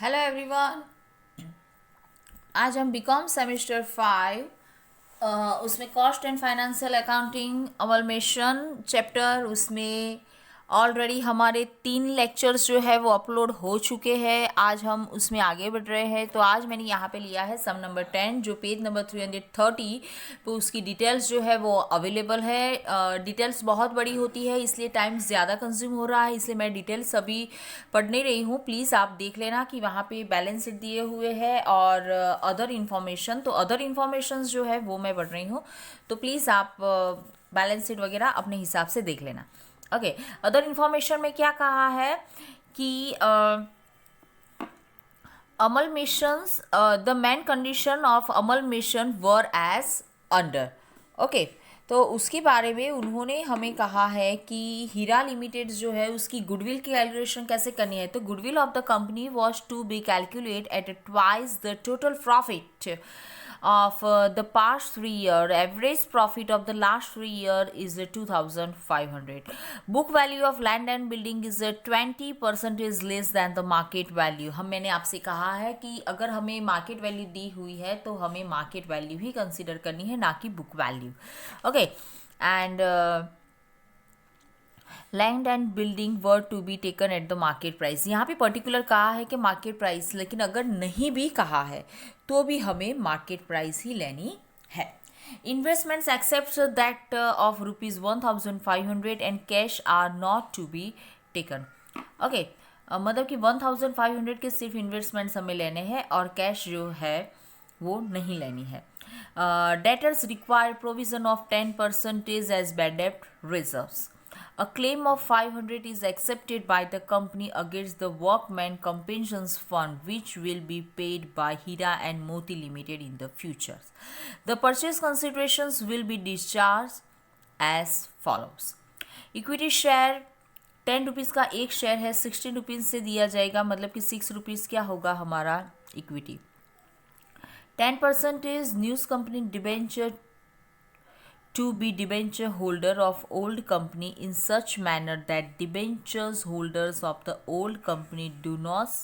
Hello everyone. आज हम BCom semester 5 उसमें cost and financial accounting amalgamation chapter, उसमें ऑलरेडी हमारे 3 लेक्चर्स जो है वो अपलोड हो चुके हैं। आज हम उसमें आगे बढ़ रहे हैं। तो आज मैंने यहाँ पे लिया है सम नंबर 10 जो पेज नंबर 330 तो उसकी डिटेल्स जो है वो अवेलेबल है। डिटेल्स बहुत बड़ी होती है इसलिए टाइम ज़्यादा कंज्यूम हो रहा है, इसलिए मैं डिटेल्स अभी पढ़ नहीं रही हूँ। प्लीज़ आप देख लेना कि वहाँ पे बैलेंस शीट दिए हुए हैं और अदर इन्फॉर्मेशन। तो अदर इन्फॉर्मेशन जो है वो मैं पढ़ रही हूँ, तो प्लीज़ आप बैलेंस शीट वगैरह अपने हिसाब से देख लेना। ओके, अदर इन्फॉर्मेशन में क्या कहा है कि amalgamations, the main condition of amalgamation were as under. Okay, तो उसके बारे में उन्होंने हमें कहा है कि हीरा लिमिटेड जो है उसकी गुडविल की कैलकुलेशन कैसे करनी है। तो goodwill of the company was to be calculate at twice the total profit of the past 3 year. Average profit of the last 3 year is 2500. Book value of land and building is 20% is less than the market value. मैंने आपसे कहा है कि अगर हमें market value दी हुई है तो हमें मार्केट वैल्यू ही कंसिडर करनी है, ना कि book value. Okay, and land and building were to be taken at the market price. यहाँ पे पर्टिकुलर कहा है कि मार्केट प्राइस, लेकिन अगर नहीं भी कहा है तो भी हमें मार्केट प्राइस ही लेनी है। Investments except that of ₹1500 and cash are not to be taken. Okay, मतलब कि 1500 के सिर्फ इन्वेस्टमेंट्स हमें लेने हैं और कैश जो है वो नहीं लेनी है। Debtors require provision of 10% as bad डेब्ट reserves. A claim of 500 is accepted by the company against the Workman Compensations Fund, which will be paid by Hira and Moti Limited in the future. The purchase considerations will be discharged as follows. Equity share 10 rupees का एक share है, 16 rupees से दिया जाएगा, मतलब कि 6 rupees क्या होगा हमारा equity. 10% is news company debenture to be debenture holder of old company in such manner that debentures holders of the old company do not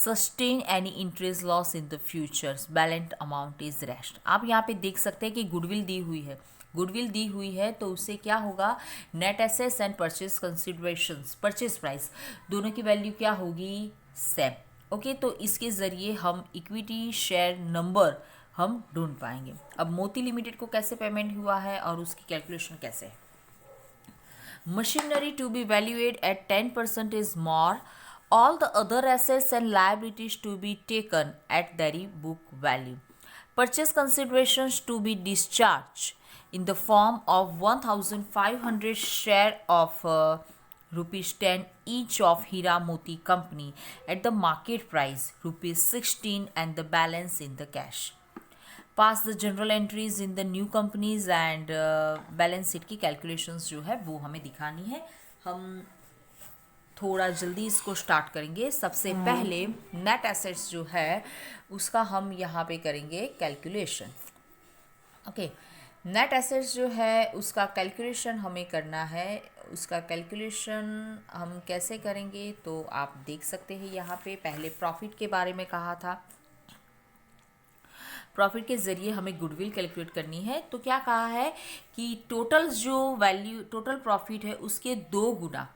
sustain any interest loss in the future. Balance amount is rest. आप यहाँ पे देख सकते हैं कि goodwill दी हुई है। Goodwill दी हुई है तो उससे क्या होगा, net assets and purchase considerations, purchase price दोनों की वैल्यू क्या होगी, सेम। ओके, तो इसके ज़रिए हम इक्विटी शेयर नंबर हम ढूंढ पाएंगे। अब मोती लिमिटेड को कैसे पेमेंट हुआ है और उसकी कैलकुलेशन कैसे है। Machinery to be valued at 10% is more, all the other assets and liabilities to be taken at their book value. Purchase considerations to be discharge in the form of 1500 share of ₹10 each of Hira Moti company at the market price ₹16 and the balance in the cash. Pass the general entries in the new companies and balance sheet की calculations जो है वो हमें दिखानी है। हम थोड़ा जल्दी इसको स्टार्ट करेंगे। सबसे पहले नेट एसेट्स जो है उसका हम यहाँ पे करेंगे कैलकुलेशन। ओके, नेट एसेट्स जो है उसका कैलकुलेशन हमें करना है। उसका कैलकुलेशन हम कैसे करेंगे तो आप देख सकते हैं यहाँ पे पहले प्रॉफिट के बारे में कहा था। प्रॉफिट के ज़रिए हमें गुडविल कैलकुलेट करनी है। तो क्या कहा है कि टोटल जो वैल्यू, टोटल प्रॉफिट है उसके 2 गुना,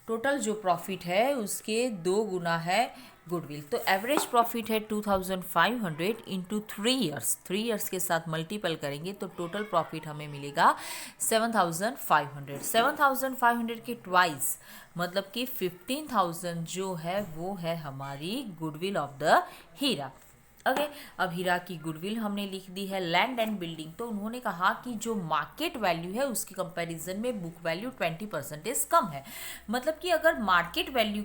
टोटल जो प्रॉफिट है उसके 2 गुना है गुडविल। तो एवरेज प्रॉफिट है 2500 इंटू 3 ईयर्स, 3 ईयर्स के साथ मल्टीपल करेंगे तो टोटल प्रॉफिट हमें मिलेगा 7500। 7500 के ट्वाइस मतलब कि 15000 जो है वो है हमारी goodwill of the Hira. Okay, अब हीरा की गुडविल हमने लिख दी है। लैंड एंड बिल्डिंग, तो उन्होंने कहा कि जो मार्केट वैल्यू है उसके कंपैरिजन में बुक वैल्यू 20% कम है। मतलब कि अगर मार्केट वैल्यू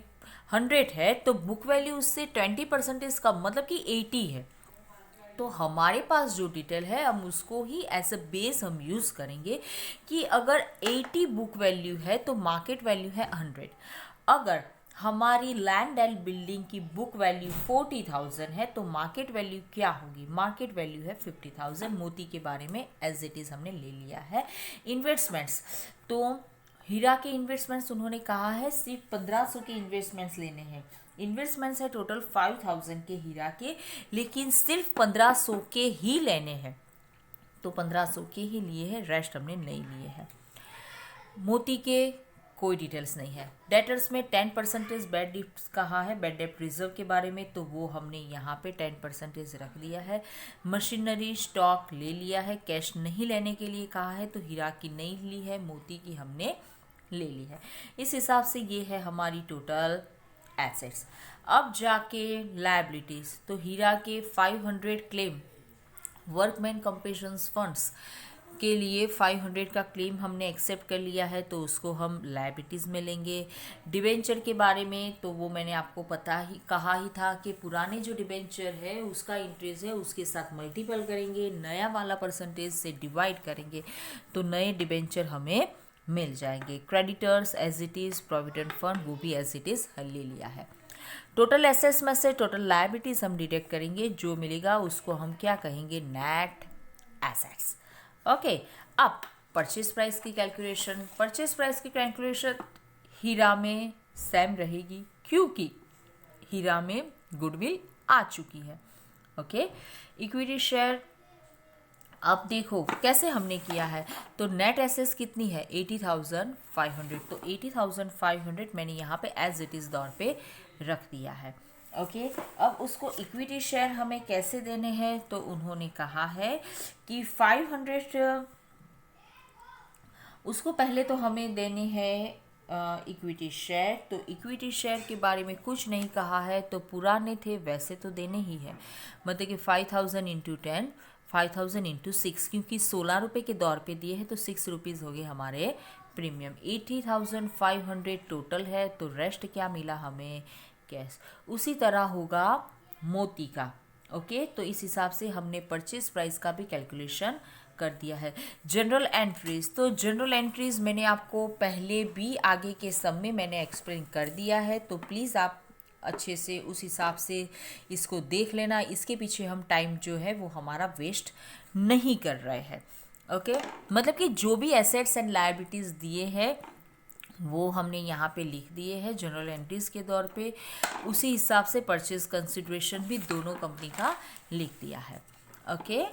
100 है तो बुक वैल्यू उससे 20% कम, मतलब कि 80 है। तो हमारे पास जो डिटेल है हम उसको ही एज अ बेस हम यूज़ करेंगे कि अगर 80 बुक वैल्यू है तो मार्केट वैल्यू है 100। अगर हमारी लैंड एंड बिल्डिंग की बुक वैल्यू 40,000 है तो मार्केट वैल्यू क्या होगी, मार्केट वैल्यू है 50,000। मोती के बारे में एज इट इज़ हमने ले लिया है। इन्वेस्टमेंट्स, तो हीरा के इन्वेस्टमेंट्स उन्होंने कहा है सिर्फ 1500 के इन्वेस्टमेंट्स लेने हैं। इन्वेस्टमेंट्स है टोटल 5000 के हीरा के, लेकिन सिर्फ 1500 के ही लेने हैं, तो 1500 के ही लिए हैं, रेस्ट हमने नहीं लिए हैं। मोती के कोई डिटेल्स नहीं है। डेटर्स में 10% बैड डेट्स कहा है, बैड डेट रिजर्व के बारे में, तो वो हमने यहाँ पे 10% रख दिया है। मशीनरी स्टॉक ले लिया है, कैश नहीं लेने के लिए कहा है, तो हीरा की नहीं ली है, मोती की हमने ले ली है। इस हिसाब से ये है हमारी टोटल एसेट्स। अब जाके लायबिलिटीज़, तो हीरा के 500 क्लेम वर्कमैन कंपेशंस फंड्स के लिए 500 का क्लेम हमने एक्सेप्ट कर लिया है, तो उसको हम लायबिलिटीज़ में लेंगे। डिबेंचर के बारे में तो वो मैंने आपको कहा ही था कि पुराने जो डिबेंचर है उसका इंटरेस्ट है उसके साथ मल्टीपल करेंगे, नया वाला परसेंटेज से डिवाइड करेंगे, तो नए डिबेंचर हमें मिल जाएंगे। Creditors as it is, provident fund वो भी एज इट इज़ ले लिया है। टोटल एसेट्स में से टोटल लायबिलिटीज़ हम डिडक्ट करेंगे, जो मिलेगा उसको हम क्या कहेंगे, नेट एसेट्स। ओके, अब परचेज प्राइस की कैलकुलेशन। परचेज प्राइस की कैलकुलेशन हीरा में सेम रहेगी, क्योंकि हीरा में गुडविल आ चुकी है। ओके, इक्विटी शेयर, अब देखो कैसे हमने किया है, तो नेट एसेट्स कितनी है 80,500, तो 80,500 मैंने यहाँ पे एज इट इज़ दौर पे रख दिया है। ओके, अब उसको इक्विटी शेयर हमें कैसे देने हैं, तो उन्होंने कहा है कि 500 उसको पहले तो हमें देने हैं इक्विटी शेयर, तो इक्विटी शेयर के बारे में कुछ नहीं कहा है, तो पुराने थे वैसे तो देने ही है, मतलब कि 5,000 इंटू 10, 5,000 इंटू 6, क्योंकि 16 रुपये के दौर पे दिए हैं तो 6 रुपीज़ हो गए हमारे प्रीमियम। 80,500 टोटल है, तो रेस्ट क्या मिला हमें, कैश। उसी तरह होगा मोती का। ओके, तो इस हिसाब से हमने परचेज प्राइस का भी कैलकुलेशन कर दिया है। जनरल एंट्रीज, तो जनरल एंट्रीज मैंने आपको पहले भी आगे के सब में मैंने एक्सप्लेन कर दिया है, तो प्लीज़ आप अच्छे से उस हिसाब से इसको देख लेना। इसके पीछे हम टाइम जो है वो हमारा वेस्ट नहीं कर रहे हैं। ओके, मतलब कि जो भी एसेट्स एंड लायबिलिटीज़ दिए हैं वो हमने यहाँ पे लिख दिए हैं जनरल एंट्रीज के तौर पे, उसी हिसाब से परचेज कंसिडरेशन भी दोनों कंपनी का लिख दिया है। ओके,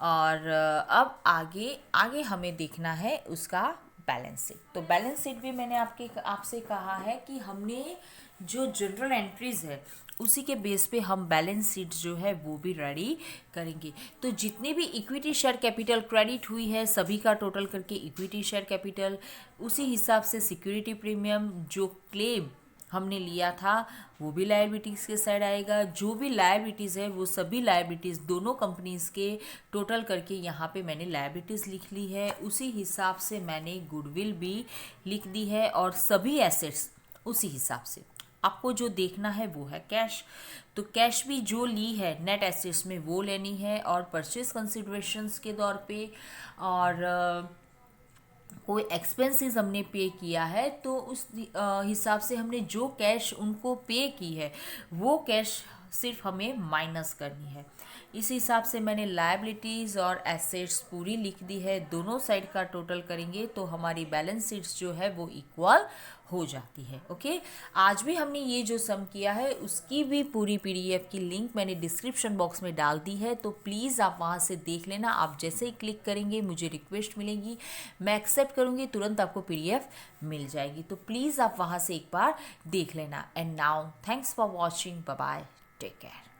और अब आगे हमें देखना है उसका बैलेंस शीट। तो बैलेंस शीट भी मैंने आपसे कहा है कि हमने जो जनरल एंट्रीज है उसी के बेस पे हम बैलेंस शीट जो है वो भी रेडी करेंगे। तो जितने भी इक्विटी शेयर कैपिटल क्रेडिट हुई है सभी का टोटल करके इक्विटी शेयर कैपिटल, उसी हिसाब से सिक्योरिटी प्रीमियम जो क्लेम हमने लिया था वो भी लायबिलिटीज़ के साइड आएगा। जो भी लायबिलिटीज़ है वो सभी लायबिलिटीज़ दोनों कंपनीज़ के टोटल करके यहाँ पे मैंने लायबिलिटीज़ लिख ली है। उसी हिसाब से मैंने गुडविल भी लिख दी है और सभी एसेट्स उसी हिसाब से। आपको जो देखना है वो है कैश, तो कैश भी जो ली है नेट एसेट्स में वो लेनी है और परचेज कंसिडरेशंस के तौर पे, और कोई एक्सपेंसेस हमने पे किया है तो उस हिसाब से हमने जो कैश उनको पे की है वो कैश सिर्फ हमें माइनस करनी है। इस हिसाब से मैंने लायबिलिटीज़ और एसेट्स पूरी लिख दी है, दोनों साइड का टोटल करेंगे तो हमारी बैलेंस शीट्स जो है वो इक्वल हो जाती है। ओके, आज भी हमने ये जो सम किया है उसकी भी पूरी पीडीएफ की लिंक मैंने डिस्क्रिप्शन बॉक्स में डाल दी है, तो प्लीज़ आप वहाँ से देख लेना। आप जैसे ही क्लिक करेंगे मुझे रिक्वेस्ट मिलेगी, मैं एक्सेप्ट करूँगी, तुरंत आपको पीडीएफ मिल जाएगी, तो प्लीज़ आप वहाँ से एक बार देख लेना। And now thanks for watching, bye bye, take care.